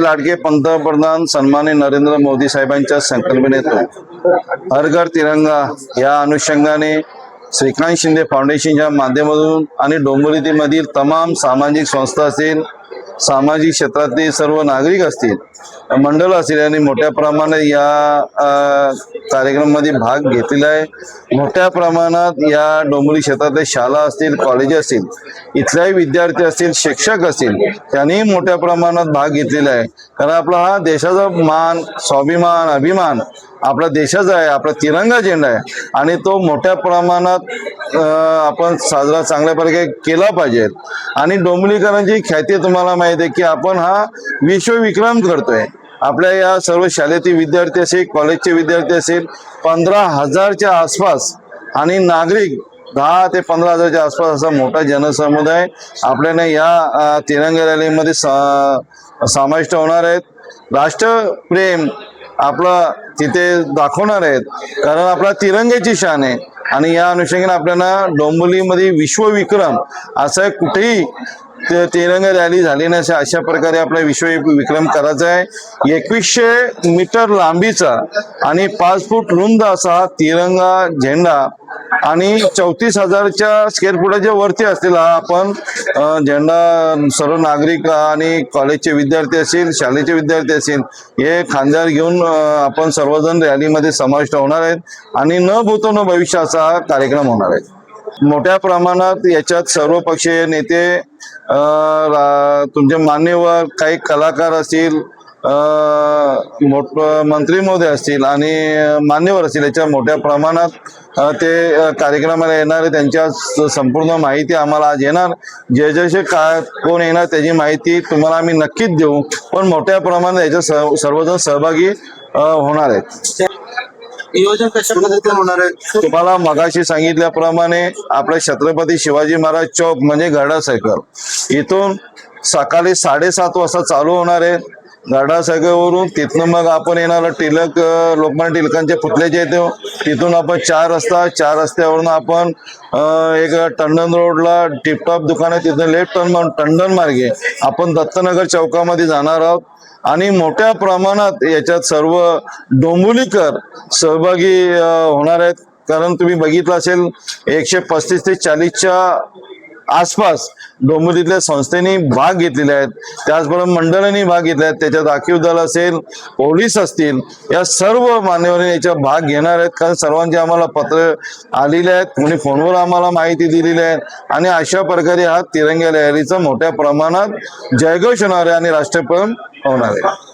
लाडके पंतप्रधान सन्माननीय नरेंद्र मोदी साहेबांच्या संकल्पनेतून हर घर तिरंगा या अनुषंगाने श्रीकांत शिंदे फाउंडेशनच्या माध्यमातून आणि डोंबिवलीमधील तमाम सामाजिक संस्था असतील, सामाजिक क्षेत्रातील सर्व नागरिक असतील, मंडळ असतील यांनी मोठ्या प्रमाणात या कार्यक्रमामध्ये भाग घेतलेला आहे। मोठ्या प्रमाणात या डोंबिवली क्षेत्रातले शाळा असतील, कॉलेज असतील, इथल्याही विद्यार्थी असतील, शिक्षक असतील, त्यांनी मोठ्या प्रमाणात भाग घेतलेला आहे। कारण आपला हा देशाचा मान, स्वाभिमान, अभिमान आपला देशाचा आहे, आपला तिरंगा झेंडा आहे आणि तो मोठ्या प्रमाणात आपण साजरा चांगल्या प्रकारे केला पाहिजे। आणि डोंबिवलीकरांची ख्याती तुम्हाला माहिती आहे की आपण हा विश्वविक्रम करतोय। आपल्या या सर्व शाळेतील विद्यार्थी असेल, कॉलेजचे विद्यार्थी असेल, 15,000च्या आसपास आणि नागरिक 10 ते 15,000च्या आसपास असा मोठा जनसमुदाय आपल्याला या तिरंगा रॅलीमध्ये समाविष्ट होणार आहेत। राष्ट्रप्रेम आपला तिथे दाखवणार आहेत, कारण आपला तिरंग्याची शान आहे आणि या अनुषंगाने आपल्याला डोंबिवलीमध्ये विश्वविक्रम असं कुठेही तिरंगा रॅली झाली नसे अशा प्रकारे आपला विश्वविक्रम करायचा आहे। 2100 मीटर लांबीचा आणि 5 फूट रुंद असा हा तिरंगा झेंडा आणि 34,000च्या स्क्वेअर फुटाच्या वरती असलेला आपण झेंडा सर्व नागरिक आणि कॉलेजचे विद्यार्थी असतील, शाळेचे विद्यार्थी असतील, हे खांद्यावर घेऊन आपण सर्वजण रॅलीमध्ये समाविष्ट होणार आहेत आणि न भूतो न भविष्याचा हा कार्यक्रम होणार आहे। मोठ्या प्रमाणात याच्यात सर्व पक्षीय नेते, तुमचे मान्यवर, काही कलाकार असतील, मंत्री महोदय असतील आणि मान्यवर असतील, याच्या मोठ्या प्रमाणात ते कार्यक्रमाला येणार आहे। त्यांच्या संपूर्ण माहिती आम्हाला आज येणार, जे कोण येणार त्याची माहिती तुम्हाला आम्ही नक्कीच देऊ, पण मोठ्या प्रमाणात याच्यात सर्वजण सहभागी होणार आहेत। नियोजन कशा पद्धतीने होणार आहे? तुम्हाला मगाशी सांगितल्याप्रमाणे आपल्या छत्रपती शिवाजी महाराज चौक म्हणजे गरडा सायकल इथून सकाळी 7:30 वाजता चालू होणार आहे। गरडा सायकलवरून तिथनं मग आपण येणार टिळक, लोकमान्य टिळकांचे पुतळ्याचे येतो, तिथून आपण 4 रस्त्यावरून आपण एक टंडन रोडला टिपटॉप दुकान आहे, तिथून लेफ्ट टर्न मारून टंडन मार्गे आपण दत्तनगर चौकामध्ये जाणार आहोत आणि मोठ्या प्रमाणात याच्यात सर्व डोंबिवलीकर सहभागी होणार आहेत। कारण तुम्ही बघितलं असेल 135 ते 40च्या आसपास डोंबिवलीतल्या संस्थेनी भाग घेतलेले आहेत, त्याचबरोबर मंडळांनी भाग घेतले आहेत, त्याच्यात राखीव दल असेल, पोलीस असतील, या सर्व मान्यवरांनी याच्यात भाग घेणार आहेत। कारण सर्वांचे आम्हाला पत्र आलेले आहेत, कोणी फोनवर आम्हाला माहिती दिलेली आहे आणि अशा प्रकारे हा तिरंगा रॅलीचा मोठ्या प्रमाणात जयघोष होणार आहे आणि राष्ट्रप्रेम होणार आहे।